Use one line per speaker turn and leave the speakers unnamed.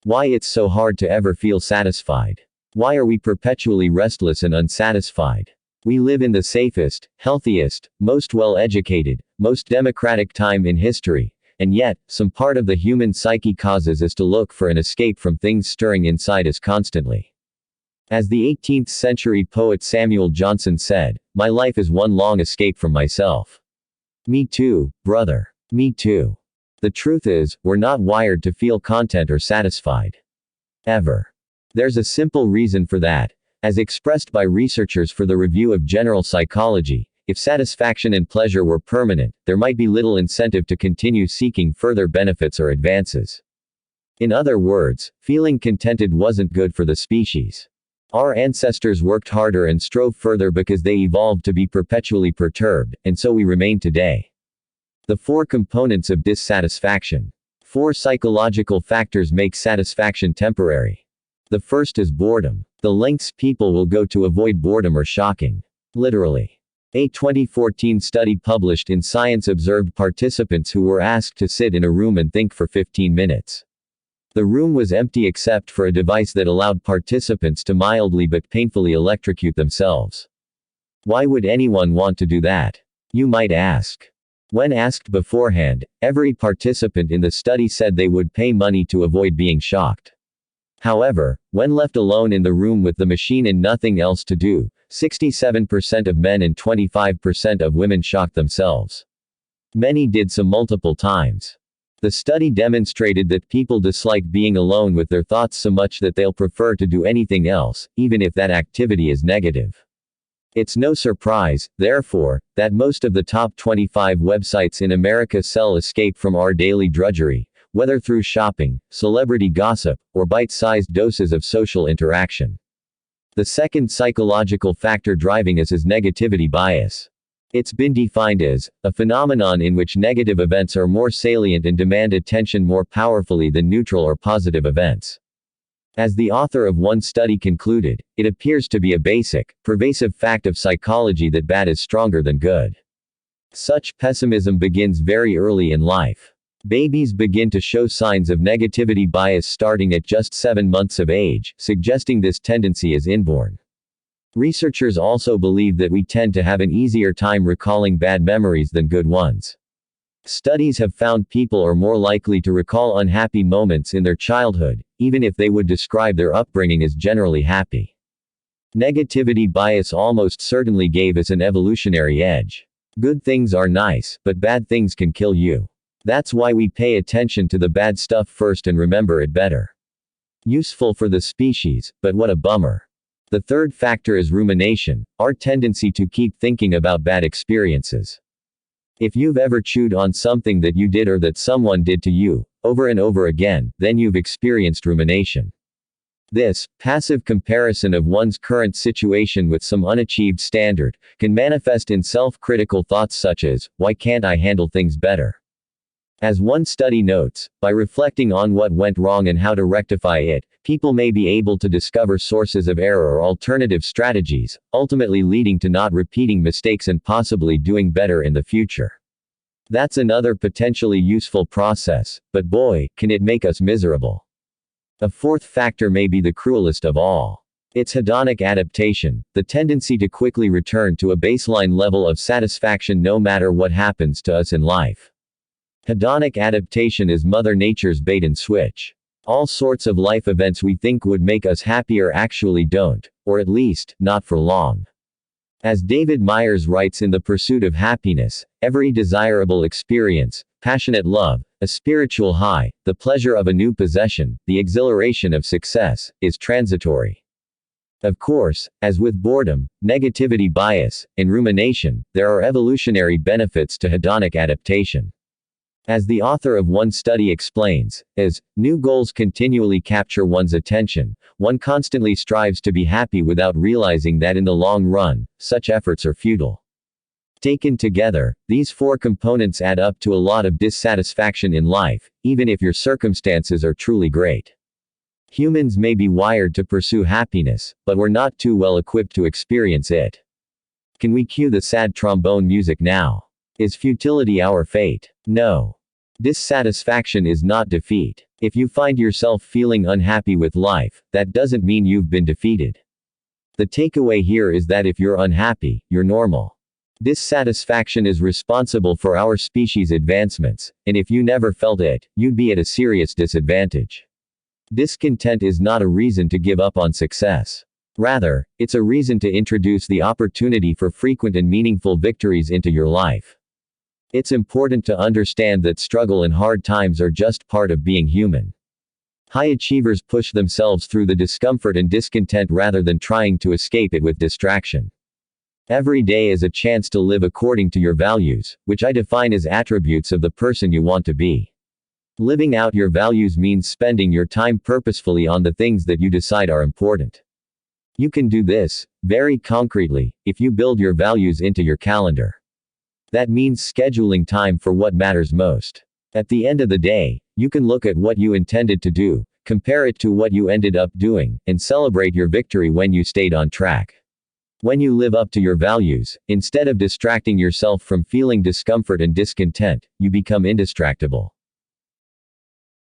Why it's so hard to ever feel satisfied. Why are we perpetually restless and unsatisfied? We live in the safest, healthiest, most well-educated, most democratic time in history, and yet, some part of the human psyche causes us to look for an escape from things stirring inside us constantly. As the 18th century poet Samuel Johnson said, "My life is one long escape from myself." Me too, brother. Me too. The truth is, we're not wired to feel content or satisfied. Ever. There's a simple reason for that. As expressed by researchers for the Review of General Psychology, if satisfaction and pleasure were permanent, there might be little incentive to continue seeking further benefits or advances. In other words, feeling contented wasn't good for the species. Our ancestors worked harder and strove further because they evolved to be perpetually perturbed, and so we remain today. The 4 components of dissatisfaction. 4 psychological factors make satisfaction temporary. The first is boredom. The lengths people will go to avoid boredom are shocking. Literally. A 2014 study published in Science observed participants who were asked to sit in a room and think for 15 minutes. The room was empty except for a device that allowed participants to mildly but painfully electrocute themselves. Why would anyone want to do that? You might ask. When asked beforehand, every participant in the study said they would pay money to avoid being shocked. However, when left alone in the room with the machine and nothing else to do, 67% of men and 25% of women shocked themselves. Many did so multiple times. The study demonstrated that people dislike being alone with their thoughts so much that they'll prefer to do anything else, even if that activity is negative. It's no surprise, therefore, that most of the top 25 websites in America sell escape from our daily drudgery, whether through shopping, celebrity gossip, or bite-sized doses of social interaction. The second psychological factor driving us is negativity bias. It's been defined as a phenomenon in which negative events are more salient and demand attention more powerfully than neutral or positive events. As the author of one study concluded, it appears to be a basic, pervasive fact of psychology that bad is stronger than good. Such pessimism begins very early in life. Babies begin to show signs of negativity bias starting at just 7 months of age, suggesting this tendency is inborn. Researchers also believe that we tend to have an easier time recalling bad memories than good ones. Studies have found people are more likely to recall unhappy moments in their childhood, even if they would describe their upbringing as generally happy. Negativity bias almost certainly gave us an evolutionary edge. Good things are nice, but bad things can kill you. That's why we pay attention to the bad stuff first and remember it better. Useful for the species, but what a bummer. The third factor is rumination, our tendency to keep thinking about bad experiences. If you've ever chewed on something that you did or that someone did to you, over and over again, then you've experienced rumination. This, passive comparison of one's current situation with some unachieved standard, can manifest in self-critical thoughts such as, "Why can't I handle things better?" As one study notes, by reflecting on what went wrong and how to rectify it, people may be able to discover sources of error or alternative strategies, ultimately leading to not repeating mistakes and possibly doing better in the future. That's another potentially useful process, but boy, can it make us miserable. A fourth factor may be the cruelest of all. It's hedonic adaptation, the tendency to quickly return to a baseline level of satisfaction no matter what happens to us in life. Hedonic adaptation is Mother Nature's bait and switch. All sorts of life events we think would make us happier actually don't, or at least, not for long. As David Myers writes in The Pursuit of Happiness, every desirable experience, passionate love, a spiritual high, the pleasure of a new possession, the exhilaration of success, is transitory. Of course, as with boredom, negativity bias, and rumination, there are evolutionary benefits to hedonic adaptation. As the author of one study explains, as new goals continually capture one's attention, one constantly strives to be happy without realizing that in the long run, such efforts are futile. Taken together, these 4 components add up to a lot of dissatisfaction in life, even if your circumstances are truly great. Humans may be wired to pursue happiness, but we're not too well equipped to experience it. Can we cue the sad trombone music now? Is futility our fate? No. Dissatisfaction is not defeat. If you find yourself feeling unhappy with life, that doesn't mean you've been defeated. The takeaway here is that if you're unhappy, you're normal. Dissatisfaction is responsible for our species' advancements, and if you never felt it, you'd be at a serious disadvantage. Discontent is not a reason to give up on success. Rather, it's a reason to introduce the opportunity for frequent and meaningful victories into your life. It's important to understand that struggle and hard times are just part of being human. High achievers push themselves through the discomfort and discontent rather than trying to escape it with distraction. Every day is a chance to live according to your values, which I define as attributes of the person you want to be. Living out your values means spending your time purposefully on the things that you decide are important. You can do this, very concretely, if you build your values into your calendar. That means scheduling time for what matters most. At the end of the day, you can look at what you intended to do, compare it to what you ended up doing, and celebrate your victory when you stayed on track. When you live up to your values, instead of distracting yourself from feeling discomfort and discontent, you become indistractable.